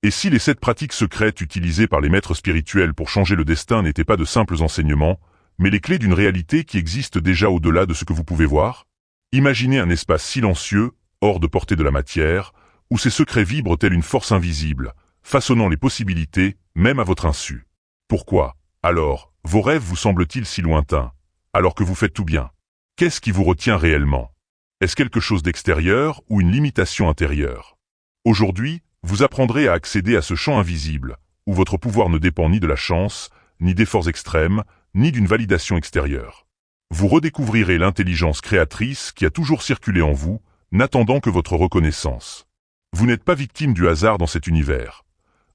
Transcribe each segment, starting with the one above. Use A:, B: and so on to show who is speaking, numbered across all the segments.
A: Et si les 7 pratiques secrètes utilisées par les maîtres spirituels pour changer le destin n'étaient pas de simples enseignements, mais les clés d'une réalité qui existe déjà au-delà de ce que vous pouvez voir? Imaginez un espace silencieux, hors de portée de la matière, où ces secrets vibrent telle une force invisible, façonnant les possibilités, même à votre insu. Pourquoi, alors, vos rêves vous semblent-ils si lointains, alors que vous faites tout bien? Qu'est-ce qui vous retient réellement? Est-ce quelque chose d'extérieur ou une limitation intérieure? Aujourd'hui, vous apprendrez à accéder à ce champ invisible, où votre pouvoir ne dépend ni de la chance, ni d'efforts extrêmes, ni d'une validation extérieure. Vous redécouvrirez l'intelligence créatrice qui a toujours circulé en vous, n'attendant que votre reconnaissance. Vous n'êtes pas victime du hasard dans cet univers.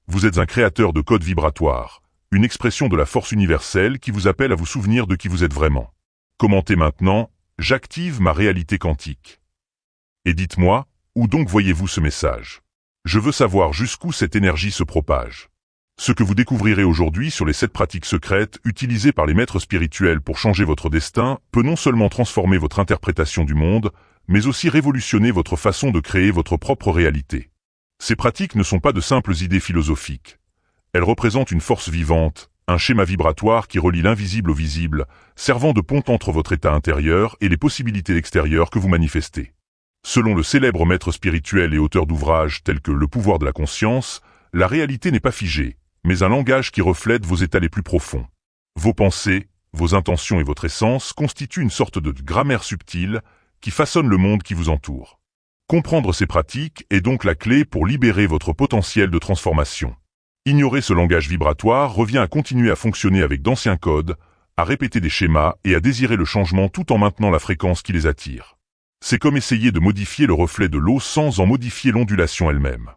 A: Vous êtes un créateur de codes vibratoires, une expression de la force universelle qui vous appelle à vous souvenir de qui vous êtes vraiment. Commentez maintenant, j'active ma réalité quantique. Et dites-moi, où donc voyez-vous ce message? Je veux savoir jusqu'où cette énergie se propage. Ce que vous découvrirez aujourd'hui sur les 7 pratiques secrètes utilisées par les maîtres spirituels pour changer votre destin peut non seulement transformer votre interprétation du monde, mais aussi révolutionner votre façon de créer votre propre réalité. Ces pratiques ne sont pas de simples idées philosophiques. Elles représentent une force vivante, un schéma vibratoire qui relie l'invisible au visible, servant de pont entre votre état intérieur et les possibilités extérieures que vous manifestez. Selon le célèbre maître spirituel et auteur d'ouvrages tels que Le pouvoir de la conscience, la réalité n'est pas figée, mais un langage qui reflète vos états les plus profonds. Vos pensées, vos intentions et votre essence constituent une sorte de grammaire subtile qui façonne le monde qui vous entoure. Comprendre ces pratiques est donc la clé pour libérer votre potentiel de transformation. Ignorer ce langage vibratoire revient à continuer à fonctionner avec d'anciens codes, à répéter des schémas et à désirer le changement tout en maintenant la fréquence qui les attire. C'est comme essayer de modifier le reflet de l'eau sans en modifier l'ondulation elle-même.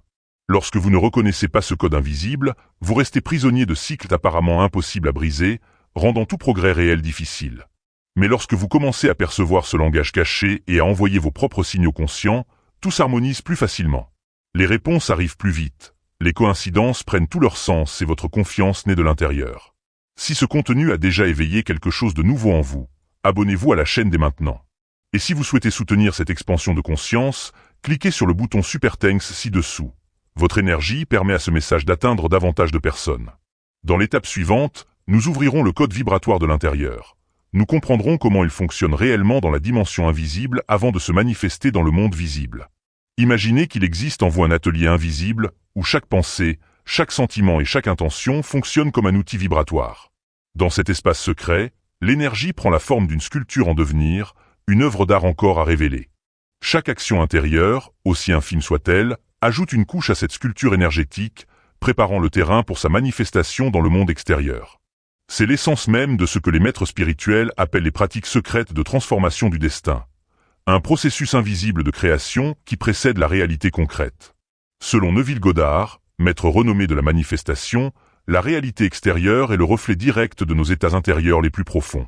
A: Lorsque vous ne reconnaissez pas ce code invisible, vous restez prisonnier de cycles apparemment impossibles à briser, rendant tout progrès réel difficile. Mais lorsque vous commencez à percevoir ce langage caché et à envoyer vos propres signaux conscients, tout s'harmonise plus facilement. Les réponses arrivent plus vite, les coïncidences prennent tout leur sens et votre confiance naît de l'intérieur. Si ce contenu a déjà éveillé quelque chose de nouveau en vous, abonnez-vous à la chaîne dès maintenant. Et si vous souhaitez soutenir cette expansion de conscience, cliquez sur le bouton Super Thanks ci-dessous. Votre énergie permet à ce message d'atteindre davantage de personnes. Dans l'étape suivante, nous ouvrirons le code vibratoire de l'intérieur. Nous comprendrons comment il fonctionne réellement dans la dimension invisible avant de se manifester dans le monde visible. Imaginez qu'il existe en vous un atelier invisible où chaque pensée, chaque sentiment et chaque intention fonctionnent comme un outil vibratoire. Dans cet espace secret, l'énergie prend la forme d'une sculpture en devenir, une œuvre d'art encore à révéler. Chaque action intérieure, aussi infime soit-elle, ajoute une couche à cette sculpture énergétique, préparant le terrain pour sa manifestation dans le monde extérieur. C'est l'essence même de ce que les maîtres spirituels appellent les pratiques secrètes de transformation du destin. Un processus invisible de création qui précède la réalité concrète. Selon Neville Goddard, maître renommé de la manifestation, la réalité extérieure est le reflet direct de nos états intérieurs les plus profonds.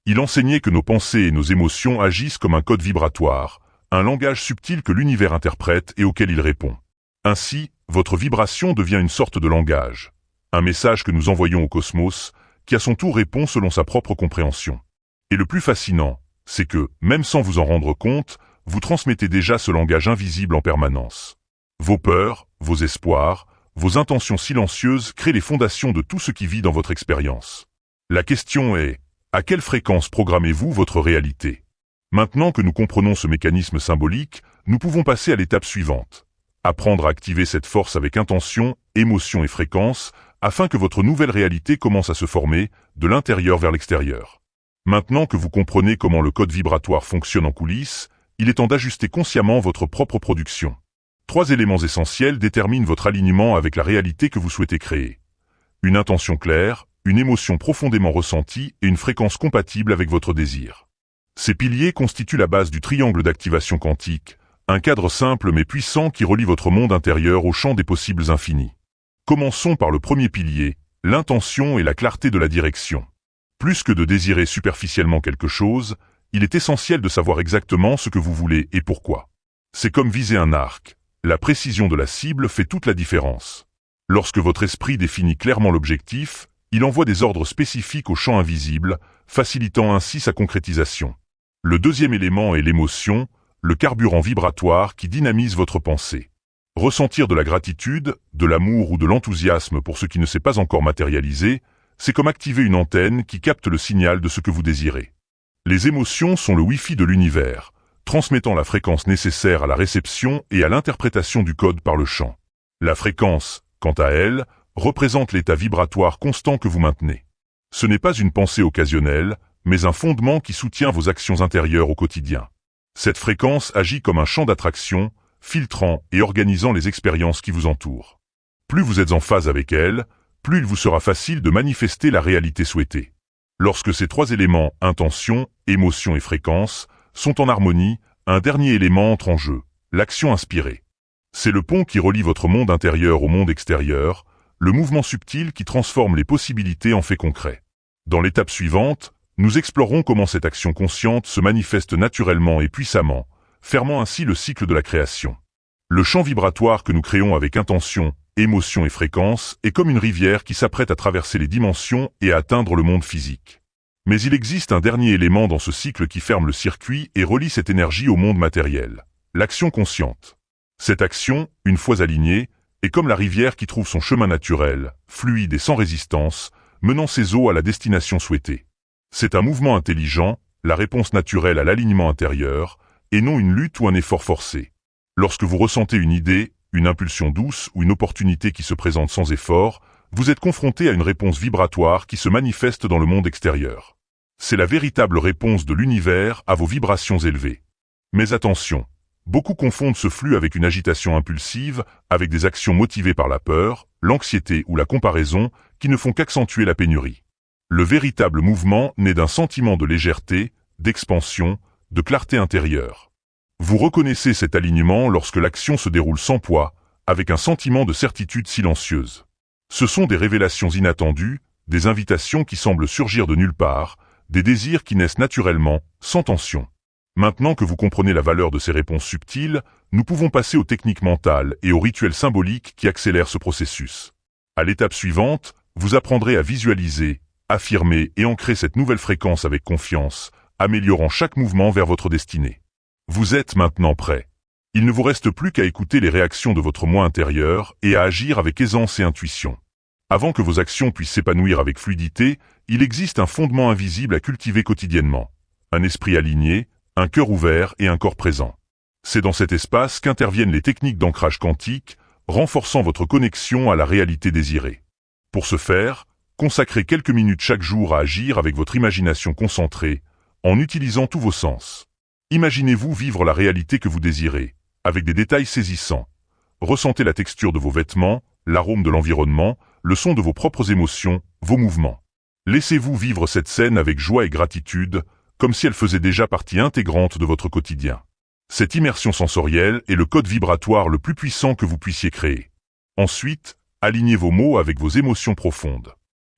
A: Il enseignait que nos pensées et nos émotions agissent comme un code vibratoire, un langage subtil que l'univers interprète et auquel il répond. Ainsi, votre vibration devient une sorte de langage, un message que nous envoyons au cosmos, qui à son tour répond selon sa propre compréhension. Et le plus fascinant, c'est que, même sans vous en rendre compte, vous transmettez déjà ce langage invisible en permanence. Vos peurs, vos espoirs, vos intentions silencieuses créent les fondations de tout ce qui vit dans votre expérience. La question est, à quelle fréquence programmez-vous votre réalité? Maintenant que nous comprenons ce mécanisme symbolique, nous pouvons passer à l'étape suivante. Apprendre à activer cette force avec intention, émotion et fréquence, afin que votre nouvelle réalité commence à se former, de l'intérieur vers l'extérieur. Maintenant que vous comprenez comment le code vibratoire fonctionne en coulisses, il est temps d'ajuster consciemment votre propre production. 3 éléments essentiels déterminent votre alignement avec la réalité que vous souhaitez créer. Une intention claire, une émotion profondément ressentie et une fréquence compatible avec votre désir. Ces piliers constituent la base du triangle d'activation quantique, un cadre simple mais puissant qui relie votre monde intérieur au champ des possibles infinis. Commençons par le premier pilier, l'intention et la clarté de la direction. Plus que de désirer superficiellement quelque chose, il est essentiel de savoir exactement ce que vous voulez et pourquoi. C'est comme viser un arc. La précision de la cible fait toute la différence. Lorsque votre esprit définit clairement l'objectif, il envoie des ordres spécifiques au champ invisible, facilitant ainsi sa concrétisation. Le deuxième élément est l'émotion, le carburant vibratoire qui dynamise votre pensée. Ressentir de la gratitude, de l'amour ou de l'enthousiasme pour ce qui ne s'est pas encore matérialisé, c'est comme activer une antenne qui capte le signal de ce que vous désirez. Les émotions sont le Wi-Fi de l'univers, transmettant la fréquence nécessaire à la réception et à l'interprétation du code par le chant. La fréquence, quant à elle, représente l'état vibratoire constant que vous maintenez. Ce n'est pas une pensée occasionnelle, mais un fondement qui soutient vos actions intérieures au quotidien. Cette fréquence agit comme un champ d'attraction, filtrant et organisant les expériences qui vous entourent. Plus vous êtes en phase avec elle, plus il vous sera facile de manifester la réalité souhaitée. Lorsque ces trois éléments, intention, émotion et fréquence, sont en harmonie, un dernier élément entre en jeu, l'action inspirée. C'est le pont qui relie votre monde intérieur au monde extérieur, le mouvement subtil qui transforme les possibilités en faits concrets. Dans l'étape suivante, nous explorerons comment cette action consciente se manifeste naturellement et puissamment, fermant ainsi le cycle de la création. Le champ vibratoire que nous créons avec intention, émotion et fréquence est comme une rivière qui s'apprête à traverser les dimensions et à atteindre le monde physique. Mais il existe un dernier élément dans ce cycle qui ferme le circuit et relie cette énergie au monde matériel, l'action consciente. Cette action, une fois alignée, est comme la rivière qui trouve son chemin naturel, fluide et sans résistance, menant ses eaux à la destination souhaitée. C'est un mouvement intelligent, la réponse naturelle à l'alignement intérieur, et non une lutte ou un effort forcé. Lorsque vous ressentez une idée, une impulsion douce ou une opportunité qui se présente sans effort, vous êtes confronté à une réponse vibratoire qui se manifeste dans le monde extérieur. C'est la véritable réponse de l'univers à vos vibrations élevées. Mais attention, beaucoup confondent ce flux avec une agitation impulsive, avec des actions motivées par la peur, l'anxiété ou la comparaison, qui ne font qu'accentuer la pénurie. Le véritable mouvement naît d'un sentiment de légèreté, d'expansion, de clarté intérieure. Vous reconnaissez cet alignement lorsque l'action se déroule sans poids, avec un sentiment de certitude silencieuse. Ce sont des révélations inattendues, des invitations qui semblent surgir de nulle part, des désirs qui naissent naturellement, sans tension. Maintenant que vous comprenez la valeur de ces réponses subtiles, nous pouvons passer aux techniques mentales et aux rituels symboliques qui accélèrent ce processus. À l'étape suivante, vous apprendrez à visualiser, affirmer et ancrer cette nouvelle fréquence avec confiance, améliorant chaque mouvement vers votre destinée. Vous êtes maintenant prêt. Il ne vous reste plus qu'à écouter les réactions de votre moi intérieur et à agir avec aisance et intuition. Avant que vos actions puissent s'épanouir avec fluidité, il existe un fondement invisible à cultiver quotidiennement. Un esprit aligné, un cœur ouvert et un corps présent. C'est dans cet espace qu'interviennent les techniques d'ancrage quantique, renforçant votre connexion à la réalité désirée. Pour ce faire, consacrez quelques minutes chaque jour à agir avec votre imagination concentrée, en utilisant tous vos sens. Imaginez-vous vivre la réalité que vous désirez, avec des détails saisissants. Ressentez la texture de vos vêtements, l'arôme de l'environnement, le son de vos propres émotions, vos mouvements. Laissez-vous vivre cette scène avec joie et gratitude, comme si elle faisait déjà partie intégrante de votre quotidien. Cette immersion sensorielle est le code vibratoire le plus puissant que vous puissiez créer. Ensuite, alignez vos mots avec vos émotions profondes.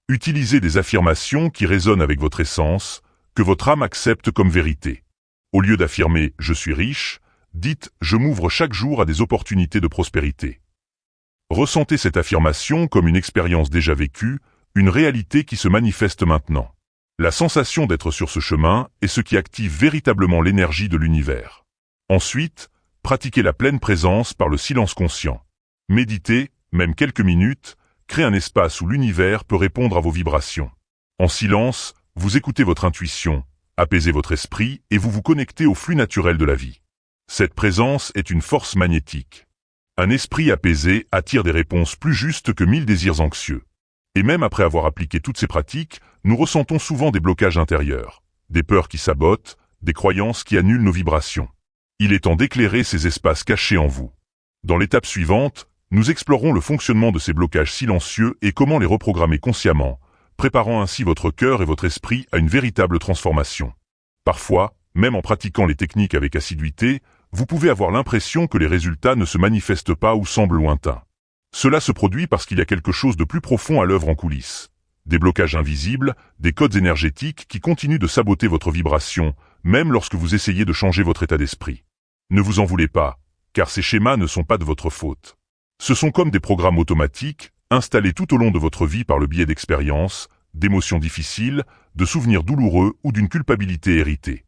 A: Utilisez des affirmations qui résonnent avec votre essence, que votre âme accepte comme vérité. Au lieu d'affirmer « je suis riche », dites « je m'ouvre chaque jour à des opportunités de prospérité ». Ressentez cette affirmation comme une expérience déjà vécue, une réalité qui se manifeste maintenant. La sensation d'être sur ce chemin est ce qui active véritablement l'énergie de l'univers. Ensuite, pratiquez la pleine présence par le silence conscient. Méditez, même quelques minutes, créez un espace où l'univers peut répondre à vos vibrations. En silence, vous écoutez votre intuition, apaisez votre esprit et vous vous connectez au flux naturel de la vie. Cette présence est une force magnétique. Un esprit apaisé attire des réponses plus justes que 1000 désirs anxieux. Et même après avoir appliqué toutes ces pratiques, nous ressentons souvent des blocages intérieurs, des peurs qui sabotent, des croyances qui annulent nos vibrations. Il est temps d'éclairer ces espaces cachés en vous. Dans l'étape suivante, nous explorons le fonctionnement de ces blocages silencieux et comment les reprogrammer consciemment, préparant ainsi votre cœur et votre esprit à une véritable transformation. Parfois, même en pratiquant les techniques avec assiduité, vous pouvez avoir l'impression que les résultats ne se manifestent pas ou semblent lointains. Cela se produit parce qu'il y a quelque chose de plus profond à l'œuvre en coulisses. Des blocages invisibles, des codes énergétiques qui continuent de saboter votre vibration, même lorsque vous essayez de changer votre état d'esprit. Ne vous en voulez pas, car ces schémas ne sont pas de votre faute. Ce sont comme des programmes automatiques, installés tout au long de votre vie par le biais d'expériences, d'émotions difficiles, de souvenirs douloureux ou d'une culpabilité héritée.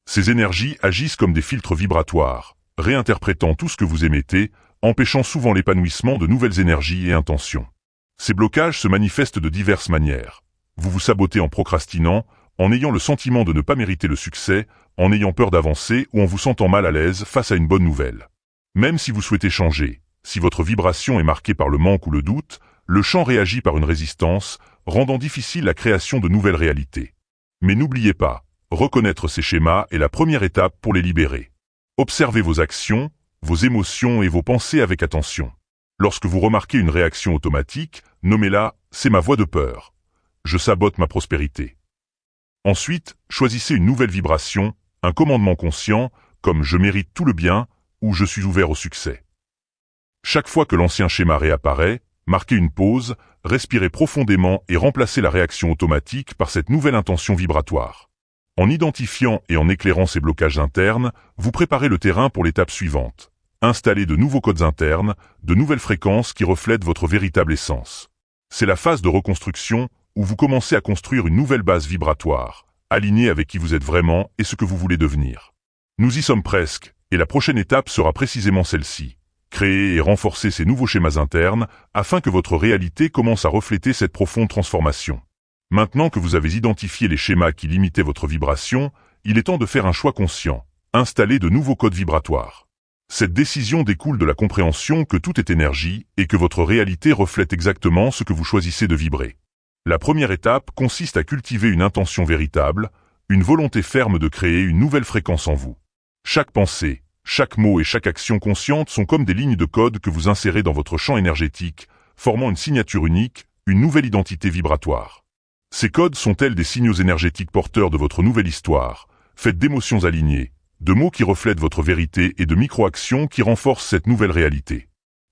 A: Ces énergies agissent comme des filtres vibratoires, réinterprétant tout ce que vous émettez, empêchant souvent l'épanouissement de nouvelles énergies et intentions. Ces blocages se manifestent de diverses manières. Vous vous sabotez en procrastinant, en ayant le sentiment de ne pas mériter le succès, en ayant peur d'avancer ou en vous sentant mal à l'aise face à une bonne nouvelle. Même si vous souhaitez changer, si votre vibration est marquée par le manque ou le doute, le champ réagit par une résistance, rendant difficile la création de nouvelles réalités. Mais n'oubliez pas, reconnaître ces schémas est la première étape pour les libérer. Observez vos actions, vos émotions et vos pensées avec attention. Lorsque vous remarquez une réaction automatique, nommez-la « c'est ma voix de peur ». Je sabote ma prospérité. Ensuite, choisissez une nouvelle vibration, un commandement conscient, comme « je mérite tout le bien » ou « je suis ouvert au succès ». Chaque fois que l'ancien schéma réapparaît, marquez une pause, respirez profondément et remplacez la réaction automatique par cette nouvelle intention vibratoire. En identifiant et en éclairant ces blocages internes, vous préparez le terrain pour l'étape suivante. Installez de nouveaux codes internes, de nouvelles fréquences qui reflètent votre véritable essence. C'est la phase de reconstruction où vous commencez à construire une nouvelle base vibratoire, alignée avec qui vous êtes vraiment et ce que vous voulez devenir. Nous y sommes presque, et la prochaine étape sera précisément celle-ci. Créer et renforcer ces nouveaux schémas internes afin que votre réalité commence à refléter cette profonde transformation. Maintenant que vous avez identifié les schémas qui limitaient votre vibration, il est temps de faire un choix conscient, installer de nouveaux codes vibratoires. Cette décision découle de la compréhension que tout est énergie et que votre réalité reflète exactement ce que vous choisissez de vibrer. La première étape consiste à cultiver une intention véritable, une volonté ferme de créer une nouvelle fréquence en vous. Chaque pensée, chaque mot et chaque action consciente sont comme des lignes de code que vous insérez dans votre champ énergétique, formant une signature unique, une nouvelle identité vibratoire. Ces codes sont tels des signaux énergétiques porteurs de votre nouvelle histoire, faits d'émotions alignées, de mots qui reflètent votre vérité et de micro-actions qui renforcent cette nouvelle réalité.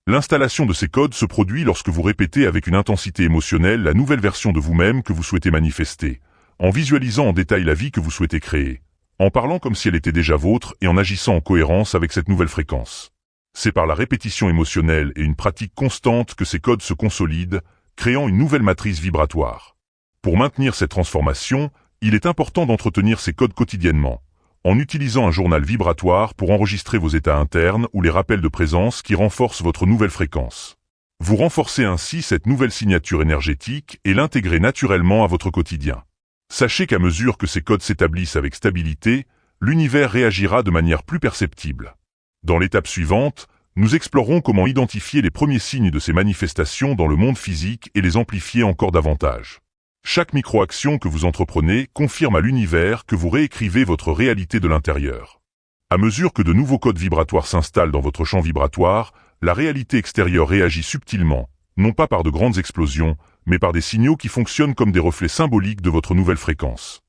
A: L'installation de ces codes se produit lorsque vous répétez avec une intensité émotionnelle la nouvelle version de vous-même que vous souhaitez manifester, en visualisant en détail la vie que vous souhaitez créer, en parlant comme si elle était déjà vôtre et en agissant en cohérence avec cette nouvelle fréquence. C'est par la répétition émotionnelle et une pratique constante que ces codes se consolident, créant une nouvelle matrice vibratoire. Pour maintenir cette transformation, il est important d'entretenir ces codes quotidiennement, en utilisant un journal vibratoire pour enregistrer vos états internes ou les rappels de présence qui renforcent votre nouvelle fréquence. Vous renforcez ainsi cette nouvelle signature énergétique et l'intégrez naturellement à votre quotidien. Sachez qu'à mesure que ces codes s'établissent avec stabilité, l'univers réagira de manière plus perceptible. Dans l'étape suivante, nous explorerons comment identifier les premiers signes de ces manifestations dans le monde physique et les amplifier encore davantage. Chaque micro-action que vous entreprenez confirme à l'univers que vous réécrivez votre réalité de l'intérieur. À mesure que de nouveaux codes vibratoires s'installent dans votre champ vibratoire, la réalité extérieure réagit subtilement, non pas par de grandes explosions, mais par des signaux qui fonctionnent comme des reflets symboliques de votre nouvelle fréquence.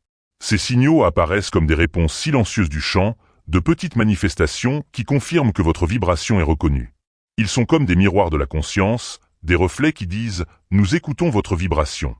A: Ces signaux apparaissent comme des réponses silencieuses du champ, de petites manifestations qui confirment que votre vibration est reconnue. Ils sont comme des miroirs de la conscience, des reflets qui disent « Nous écoutons votre vibration ».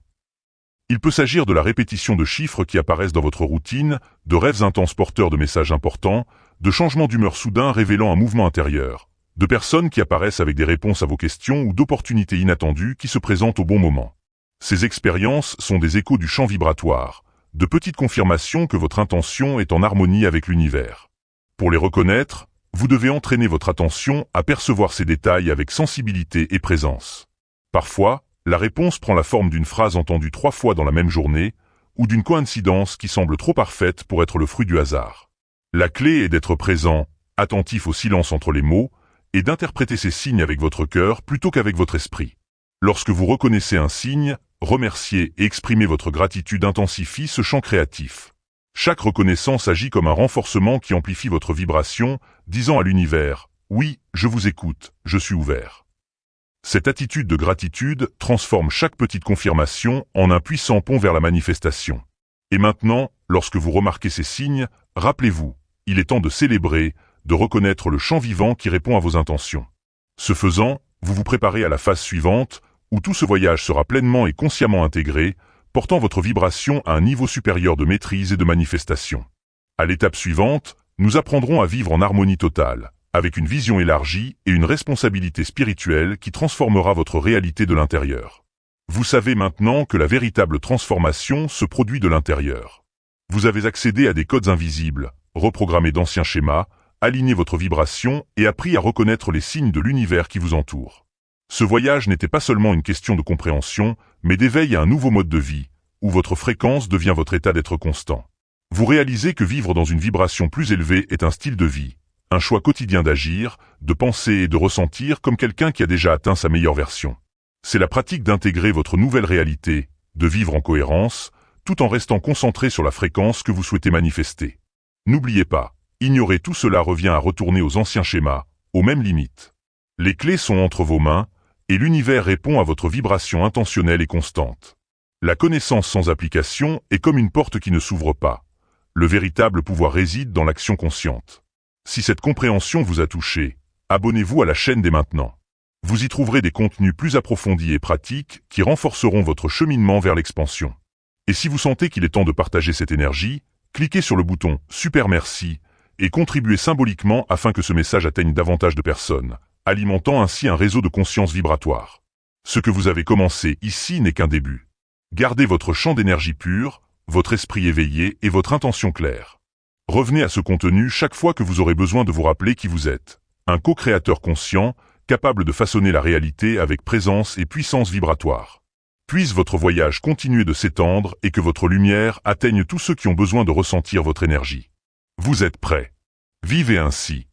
A: Il peut s'agir de la répétition de chiffres qui apparaissent dans votre routine, de rêves intenses porteurs de messages importants, de changements d'humeur soudains révélant un mouvement intérieur, de personnes qui apparaissent avec des réponses à vos questions ou d'opportunités inattendues qui se présentent au bon moment. Ces expériences sont des échos du champ vibratoire, de petites confirmations que votre intention est en harmonie avec l'univers. Pour les reconnaître, vous devez entraîner votre attention à percevoir ces détails avec sensibilité et présence. Parfois, la réponse prend la forme d'une phrase entendue 3 fois dans la même journée, ou d'une coïncidence qui semble trop parfaite pour être le fruit du hasard. La clé est d'être présent, attentif au silence entre les mots, et d'interpréter ces signes avec votre cœur plutôt qu'avec votre esprit. Lorsque vous reconnaissez un signe, remercier et exprimer votre gratitude intensifie ce champ créatif. Chaque reconnaissance agit comme un renforcement qui amplifie votre vibration, disant à l'univers « Oui, je vous écoute, je suis ouvert ». Cette attitude de gratitude transforme chaque petite confirmation en un puissant pont vers la manifestation. Et maintenant, lorsque vous remarquez ces signes, rappelez-vous, il est temps de célébrer, de reconnaître le champ vivant qui répond à vos intentions. Ce faisant, vous vous préparez à la phase suivante, où tout ce voyage sera pleinement et consciemment intégré, portant votre vibration à un niveau supérieur de maîtrise et de manifestation. À l'étape suivante, nous apprendrons à vivre en harmonie totale, avec une vision élargie et une responsabilité spirituelle qui transformera votre réalité de l'intérieur. Vous savez maintenant que la véritable transformation se produit de l'intérieur. Vous avez accédé à des codes invisibles, reprogrammés d'anciens schémas, aligné votre vibration et appris à reconnaître les signes de l'univers qui vous entoure. Ce voyage n'était pas seulement une question de compréhension, mais d'éveil à un nouveau mode de vie, où votre fréquence devient votre état d'être constant. Vous réalisez que vivre dans une vibration plus élevée est un style de vie, un choix quotidien d'agir, de penser et de ressentir comme quelqu'un qui a déjà atteint sa meilleure version. C'est la pratique d'intégrer votre nouvelle réalité, de vivre en cohérence, tout en restant concentré sur la fréquence que vous souhaitez manifester. N'oubliez pas, ignorer tout cela revient à retourner aux anciens schémas, aux mêmes limites. Les clés sont entre vos mains, et l'univers répond à votre vibration intentionnelle et constante. La connaissance sans application est comme une porte qui ne s'ouvre pas. Le véritable pouvoir réside dans l'action consciente. Si cette compréhension vous a touché, abonnez-vous à la chaîne dès maintenant. Vous y trouverez des contenus plus approfondis et pratiques qui renforceront votre cheminement vers l'expansion. Et si vous sentez qu'il est temps de partager cette énergie, cliquez sur le bouton « Super merci » et contribuez symboliquement afin que ce message atteigne davantage de personnes, alimentant ainsi un réseau de conscience vibratoire. Ce que vous avez commencé ici n'est qu'un début. Gardez votre champ d'énergie pure, votre esprit éveillé et votre intention claire. Revenez à ce contenu chaque fois que vous aurez besoin de vous rappeler qui vous êtes. Un co-créateur conscient, capable de façonner la réalité avec présence et puissance vibratoire. Puisse votre voyage continuer de s'étendre et que votre lumière atteigne tous ceux qui ont besoin de ressentir votre énergie. Vous êtes prêts. Vivez ainsi.